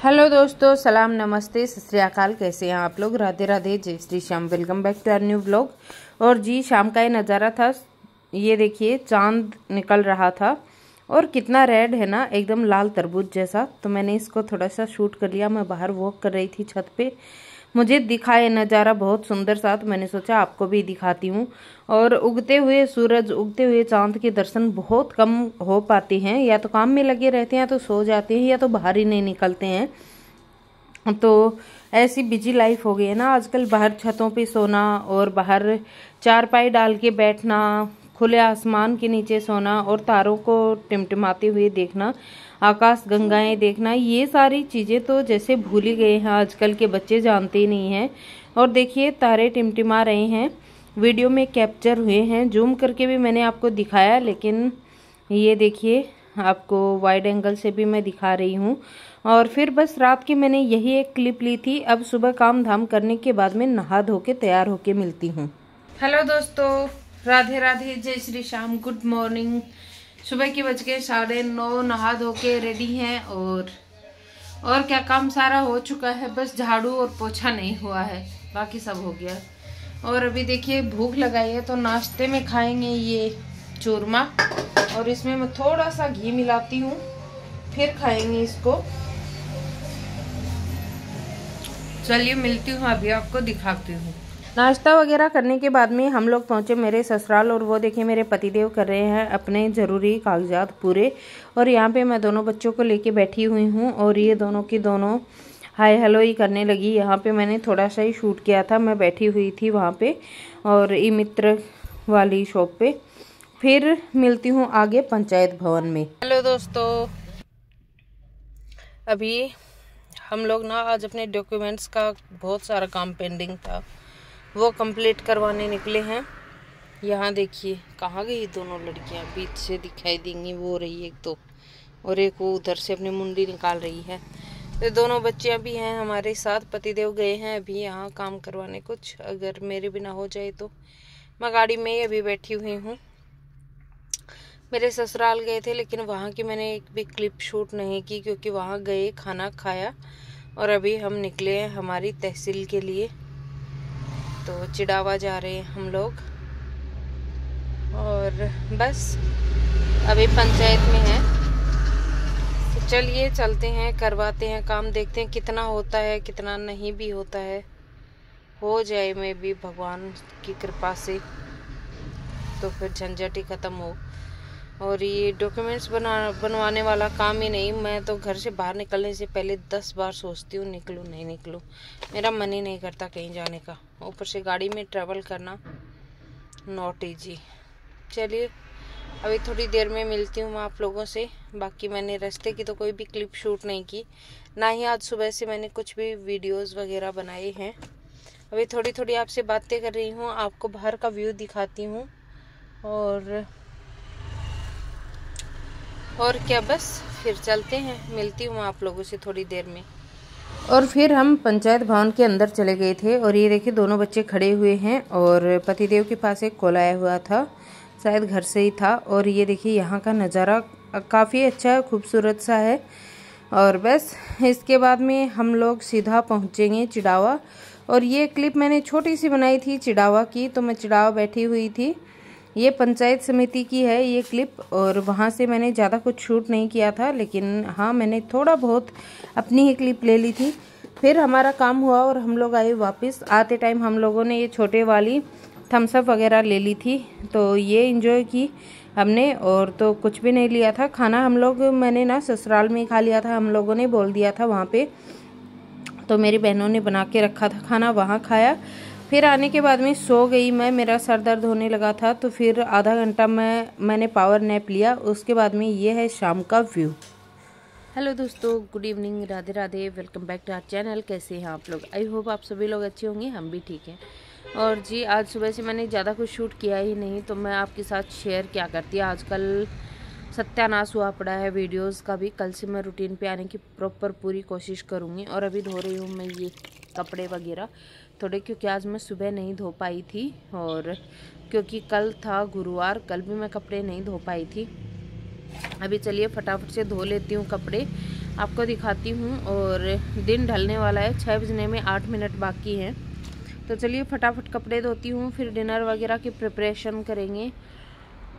Hello दोस्तों, सलाम, नमस्ते, सत श्री अकाल। कैसे हैं आप लोग? राधे राधे, जय Shri Shyam. Welcome back to our new vlog. और जी, शाम का ये नज़ारा था। ये देखिए, चांद निकल रहा था और कितना रेड है ना, एकदम लाल तरबूज जैसा। तो मैंने इसको थोड़ा सा शूट कर लिया। मैं बाहर वॉक कर रही थी छत पे, मुझे दिखा ये नज़ारा बहुत सुंदर सा, तो मैंने सोचा आपको भी दिखाती हूँ। और उगते हुए सूरज, उगते हुए चांद के दर्शन बहुत कम हो पाते हैं, या तो काम में लगे रहते हैं तो सो जाते हैं, या तो बाहर ही नहीं निकलते हैं। तो ऐसी बिजी लाइफ हो गई है ना आजकल। बाहर छतों पे सोना और बाहर चारपाई डाल के बैठना, खुले आसमान के नीचे सोना और तारों को टिमटिमाते हुए देखना, आकाश गंगाएं देखना, ये सारी चीजें तो जैसे भूल ही गए हैं आजकल के बच्चे, जानते ही नहीं हैं। और देखिए, तारे टिमटिमा रहे हैं, वीडियो में कैप्चर हुए हैं, जूम करके भी मैंने आपको दिखाया, लेकिन ये देखिए, आपको वाइड एंगल से भी मैं दिखा रही हूँ। और फिर बस रात की मैंने यही एक क्लिप ली थी। अब सुबह काम धाम करने के बाद में नहा धो के तैयार होके मिलती हूँ। हेलो दोस्तों, राधे राधे, जय श्री श्याम, गुड मॉर्निंग। सुबह के बज गए 9:30, नहा धो के रेडी हैं। और क्या, काम सारा हो चुका है, बस झाड़ू और पोछा नहीं हुआ है, बाकी सब हो गया। और अभी देखिए, भूख लगाई है तो नाश्ते में खाएंगे ये चूरमा, और इसमें मैं थोड़ा सा घी मिलाती हूँ, फिर खाएंगे इसको। चलिए मिलती हूँ, अभी आपको दिखाती हूँ। नाश्ता वगैरह करने के बाद में हम लोग पहुंचे मेरे ससुराल, और वो देखिए मेरे पतिदेव कर रहे हैं अपने ज़रूरी कागजात पूरे। और यहाँ पे मैं दोनों बच्चों को लेके बैठी हुई हूँ, और ये दोनों की दोनों हाय हेलो ही करने लगी। यहाँ पे मैंने थोड़ा सा ही शूट किया था, मैं बैठी हुई थी वहाँ पे और ई मित्र वाली शॉप पे। फिर मिलती हूँ आगे पंचायत भवन में। हेलो दोस्तों, अभी हम लोग ना आज अपने डॉक्यूमेंट्स का बहुत सारा काम पेंडिंग था, वो कंप्लीट करवाने निकले हैं। यहाँ देखिए, कहाँ गई दोनों लड़कियाँ, बीच से दिखाई देंगी, वो रही एक तो, और एक वो उधर से अपनी मुंडी निकाल रही है। तो दोनों बच्चियाँ भी हैं हमारे साथ। पतिदेव गए हैं अभी यहाँ काम करवाने कुछ, अगर मेरे बिना हो जाए तो। मैं गाड़ी में ही अभी बैठी हुई हूँ। मेरे ससुराल गए थे, लेकिन वहाँ की मैंने एक भी क्लिप शूट नहीं की, क्योंकि वहाँ गए, खाना खाया, और अभी हम निकले हैं हमारी तहसील के लिए। तो चिड़ावा जा रहे हैं हम लोग, और बस अभी पंचायत में हैं। तो चलिए चलते हैं, करवाते हैं काम, देखते हैं कितना होता है, कितना नहीं भी होता है। हो जाए मैं भी भगवान की कृपा से, तो फिर झंझट ही ख़त्म हो। और ये डॉक्यूमेंट्स बनवाने वाला काम ही नहीं, मैं तो घर से बाहर निकलने से पहले 10 बार सोचती हूँ, निकलूँ नहीं निकलूँ। मेरा मन ही नहीं करता कहीं जाने का, ऊपर से गाड़ी में ट्रैवल करना नॉट ईजी। चलिए अभी थोड़ी देर में मिलती हूँ मैं आप लोगों से। बाकी मैंने रास्ते की तो कोई भी क्लिप शूट नहीं की, ना ही आज सुबह से मैंने कुछ भी वीडियोस वगैरह बनाए हैं। अभी थोड़ी थोड़ी आपसे बातें कर रही हूँ, आपको बाहर का व्यू दिखाती हूँ, और क्या, बस फिर चलते हैं, मिलती हूँ आप लोगों से थोड़ी देर में। और फिर हम पंचायत भवन के अंदर चले गए थे, और ये देखिए दोनों बच्चे खड़े हुए हैं, और पतिदेव के पास एक कॉल आया हुआ था, शायद घर से ही था। और ये देखिए, यहाँ का नज़ारा काफ़ी अच्छा, खूबसूरत सा है। और बस इसके बाद में हम लोग सीधा पहुँचेंगे चिड़ावा। और ये क्लिप मैंने छोटी सी बनाई थी चिड़ावा की, तो मैं चिड़ावा बैठी हुई थी। ये पंचायत समिति की है ये क्लिप, और वहाँ से मैंने ज़्यादा कुछ शूट नहीं किया था, लेकिन हाँ मैंने थोड़ा बहुत अपनी ही क्लिप ले ली थी। फिर हमारा काम हुआ और हम लोग आए वापस। आते टाइम हम लोगों ने ये छोटे वाली थम्स अप वगैरह ले ली थी, तो ये एंजॉय की हमने। और तो कुछ भी नहीं लिया था खाना, हम लोग, मैंने ना ससुराल में ही खा लिया था, हम लोगों ने बोल दिया था वहाँ पे, तो मेरी बहनों ने बना के रखा था खाना, वहाँ खाया। फिर आने के बाद में सो गई मैं, मेरा सर दर्द होने लगा था, तो फिर आधा घंटा मैंने पावर नैप लिया। उसके बाद में ये है शाम का व्यू। हेलो दोस्तों, good evening, Radhe Radhe, welcome back to our channel. कैसे हैं आप लोग? आई होप आप सभी लोग अच्छे होंगे, हम भी ठीक हैं। और जी, आज सुबह से मैंने ज़्यादा कुछ शूट किया ही नहीं, तो मैं आपके साथ शेयर क्या करती है। आजकल सत्यानाश हुआ पड़ा है वीडियोस का भी। कल से मैं रूटीन पे आने की प्रॉपर पूरी कोशिश करूँगी। और अभी धो रही हूँ मैं ये कपड़े वगैरह थोड़े, क्योंकि आज मैं सुबह नहीं धो पाई थी, और क्योंकि कल था गुरुवार, कल भी मैं कपड़े नहीं धो पाई थी। अभी चलिए फटाफट से धो लेती हूँ कपड़े, आपको दिखाती हूँ। और दिन ढलने वाला है, 6 बजने में 8 मिनट बाकी हैं। तो चलिए फटाफट कपड़े धोती हूँ, फिर डिनर वगैरह की प्रिपरेशन करेंगे।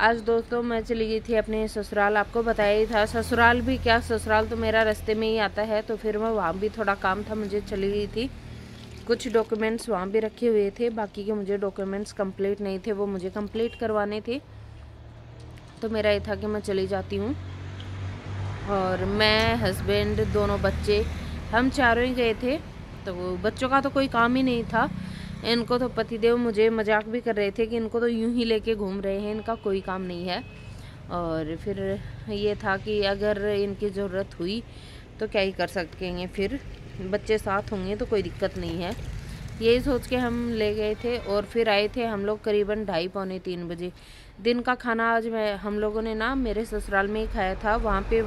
आज दोस्तों मैं चली गई थी अपने ससुराल, आपको बताया ही था। ससुराल भी क्या, ससुराल तो मेरा रास्ते में ही आता है, तो फिर मैं वहाँ भी थोड़ा काम था मुझे, चली गई थी। कुछ डॉक्यूमेंट्स वहाँ भी रखे हुए थे, बाकी के मुझे डॉक्यूमेंट्स कंप्लीट नहीं थे, वो मुझे कंप्लीट करवाने थे। तो मेरा ये था कि मैं चली जाती हूँ। और मैं, हस्बैंड, दोनों बच्चे, हम चारों ही गए थे। तो बच्चों का तो कोई काम ही नहीं था, इनको तो पतिदेव मुझे मजाक भी कर रहे थे कि इनको तो यूं ही लेके घूम रहे हैं, इनका कोई काम नहीं है। और फिर ये था कि अगर इनकी ज़रूरत हुई तो क्या ही कर सकेंगे, फिर बच्चे साथ होंगे तो कोई दिक्कत नहीं है, यही सोच के हम ले गए थे। और फिर आए थे हम लोग करीबन 2:30 पौने 3 बजे। दिन का खाना आज हम लोगों ने ना मेरे ससुराल में ही खाया था। वहाँ पे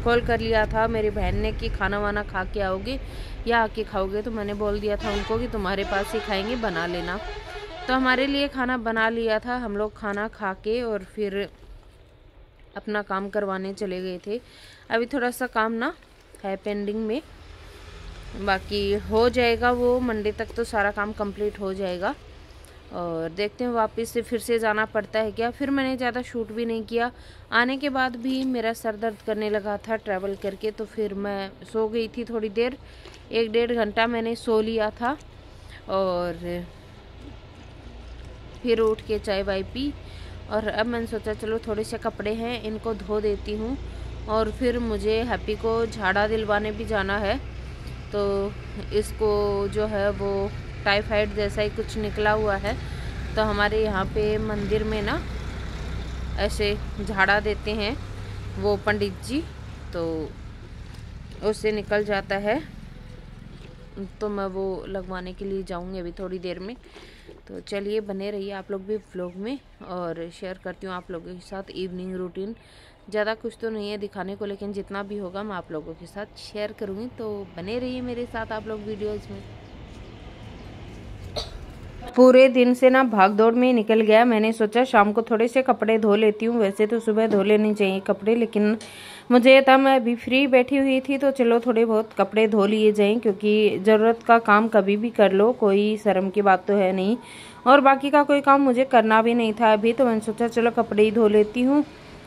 कॉल कर लिया था मेरी बहन ने कि खाना वाना खा के आओगे या आके खाओगे, तो मैंने बोल दिया था उनको कि तुम्हारे पास ही खाएंगे, बना लेना। तो हमारे लिए खाना बना लिया था, हम लोग खाना खा के और फिर अपना काम करवाने चले गए थे। अभी थोड़ा सा काम ना है पेंडिंग में, बाकी हो जाएगा वो मंडे तक, तो सारा काम कंप्लीट हो जाएगा। और देखते हैं वापस से फिर से जाना पड़ता है क्या। फिर मैंने ज़्यादा शूट भी नहीं किया, आने के बाद भी मेरा सर दर्द करने लगा था ट्रैवल करके, तो फिर मैं सो गई थी थोड़ी देर, 1-1.5 घंटा मैंने सो लिया था। और फिर उठ के चाय वाय पी, और अब मैंने सोचा चलो थोड़े से कपड़े हैं इनको धो देती हूँ। और फिर मुझे हैप्पी को झाड़ा दिलवाने भी जाना है, तो इसको जो है वो टाइफाइड जैसा ही कुछ निकला हुआ है। तो हमारे यहाँ पे मंदिर में ना ऐसे झाड़ा देते हैं वो पंडित जी, तो उससे निकल जाता है। तो मैं वो लगवाने के लिए जाऊँगी अभी थोड़ी देर में। तो चलिए बने रहिए आप लोग भी व्लॉग में, और शेयर करती हूँ आप लोगों के साथ इवनिंग रूटीन। ज़्यादा कुछ तो नहीं है दिखाने को, लेकिन जितना भी होगा मैं आप लोगों के साथ शेयर करूँगी। तो बने रहिए मेरे साथ आप लोग वीडियोज़ में। पूरे दिन से ना भाग दौड़ में निकल गया। मैंने सोचा शाम को थोड़े से कपड़े धो लेती हूँ, वैसे तो सुबह धो लेने चाहिए कपड़े, लेकिन मुझे था मैं अभी फ्री बैठी हुई थी तो चलो थोड़े बहुत कपड़े धो लिए जाएं, क्योंकि ज़रूरत का काम कभी भी कर लो, कोई शर्म की बात तो है नहीं। और बाकी का कोई काम मुझे करना भी नहीं था अभी, तो मैंने सोचा चलो कपड़े ही धो लेती हूँ।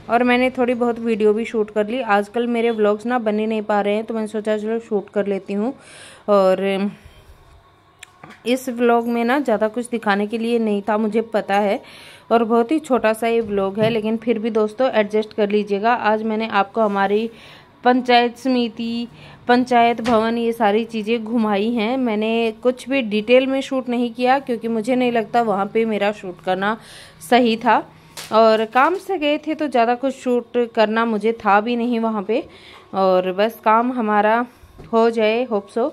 और मैंने थोड़ी बहुत वीडियो भी शूट कर ली। आजकल मेरे व्लॉग्स ना बने नहीं पा रहे हैं, तो मैंने सोचा चलो शूट कर लेती हूँ। और इस व्लॉग में ना ज़्यादा कुछ दिखाने के लिए नहीं था, मुझे पता है, और बहुत ही छोटा सा ये व्लॉग है, लेकिन फिर भी दोस्तों एडजस्ट कर लीजिएगा। आज मैंने आपको हमारी पंचायत समिति, पंचायत भवन, ये सारी चीज़ें घुमाई हैं। मैंने कुछ भी डिटेल में शूट नहीं किया, क्योंकि मुझे नहीं लगता वहाँ पे मेरा शूट करना सही था। और काम से गए थे तो ज़्यादा कुछ शूट करना मुझे था भी नहीं वहाँ पे। और बस काम हमारा हो जाए, होप सो,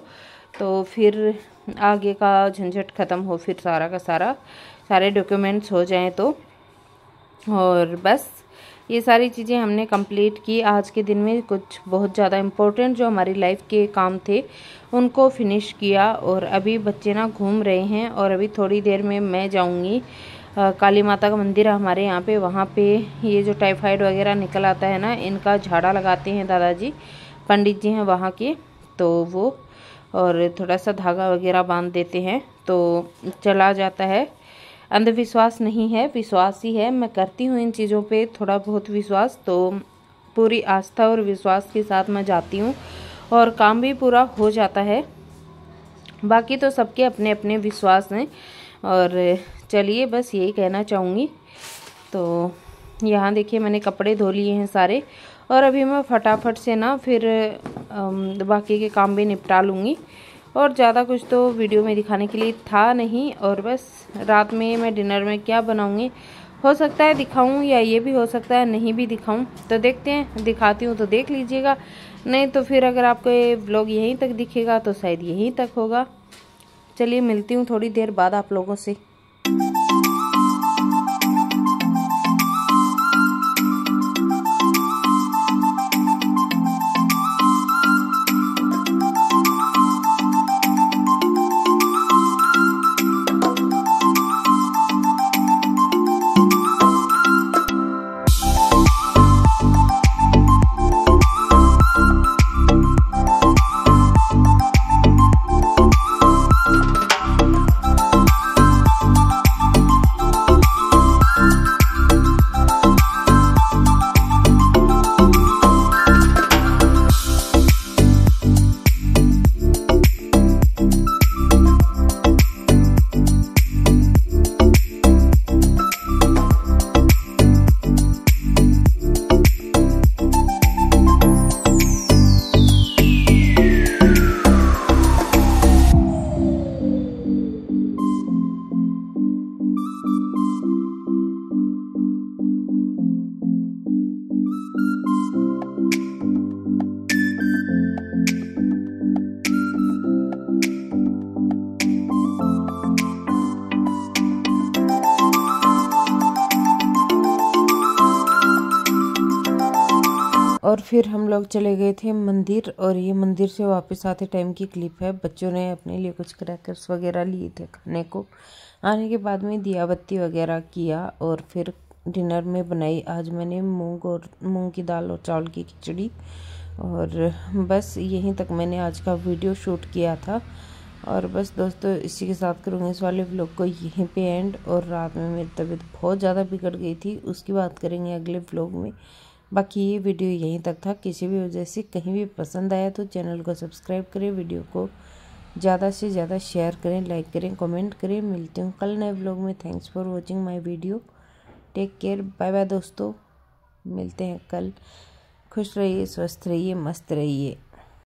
तो फिर आगे का झंझट ख़त्म हो, फिर सारा का सारे डॉक्यूमेंट्स हो जाएं तो। और बस ये सारी चीज़ें हमने कंप्लीट की आज के दिन में। कुछ बहुत ज़्यादा इम्पोर्टेंट जो हमारी लाइफ के काम थे उनको फिनिश किया। और अभी बच्चे ना घूम रहे हैं, और अभी थोड़ी देर में मैं जाऊंगी काली माता का मंदिर है हमारे यहाँ पे, वहाँ पे ये जो टाइफाइड वगैरह निकल आता है ना, इनका झाड़ा लगाते हैं दादाजी, पंडित जी हैं वहाँ के, तो वो और थोड़ा सा धागा वगैरह बांध देते हैं तो चला जाता है। अंधविश्वास नहीं है, विश्वास ही है। मैं करती हूँ इन चीज़ों पे थोड़ा बहुत विश्वास, तो पूरी आस्था और विश्वास के साथ मैं जाती हूँ और काम भी पूरा हो जाता है। बाकी तो सबके अपने अपने विश्वास हैं। और चलिए बस यही कहना चाहूँगी। तो यहाँ देखिए मैंने कपड़े धो लिए हैं सारे, और अभी मैं फटाफट से ना फिर बाकी के काम भी निपटा लूँगी। और ज़्यादा कुछ तो वीडियो में दिखाने के लिए था नहीं। और बस रात में मैं डिनर में क्या बनाऊँगी, हो सकता है दिखाऊँ, या ये भी हो सकता है नहीं भी दिखाऊँ, तो देखते हैं। दिखाती हूँ तो देख लीजिएगा, नहीं तो फिर अगर आपको ये व्लॉग यहीं तक दिखेगा तो शायद यहीं तक होगा। चलिए मिलती हूँ थोड़ी देर बाद आप लोगों से। और फिर हम लोग चले गए थे मंदिर, और ये मंदिर से वापस आते टाइम की क्लिप है। बच्चों ने अपने लिए कुछ क्रैकर्स वगैरह लिए थे खाने को। आने के बाद में दिया बत्ती वगैरह किया, और फिर डिनर में बनाई आज मैंने मूंग की दाल और चावल की खिचड़ी। और बस यहीं तक मैंने आज का वीडियो शूट किया था। और बस दोस्तों, इसी के साथ करूँगी इस वाले व्लॉग को यहीं पे एंड। और रात में मेरी तबीयत बहुत ज़्यादा बिगड़ गई थी, उसकी बात करेंगे अगले व्लॉग में। बाकी ये वीडियो यहीं तक था। किसी भी वजह से कहीं भी पसंद आया तो चैनल को सब्सक्राइब करें, वीडियो को ज़्यादा से ज़्यादा शेयर करें, लाइक करें, कमेंट करें। मिलती हूँ कल नए व्लॉग में। Thanks for watching my video. Take care, bye bye दोस्तों, मिलते हैं कल। खुश रहिए, स्वस्थ रहिए, मस्त रहिए।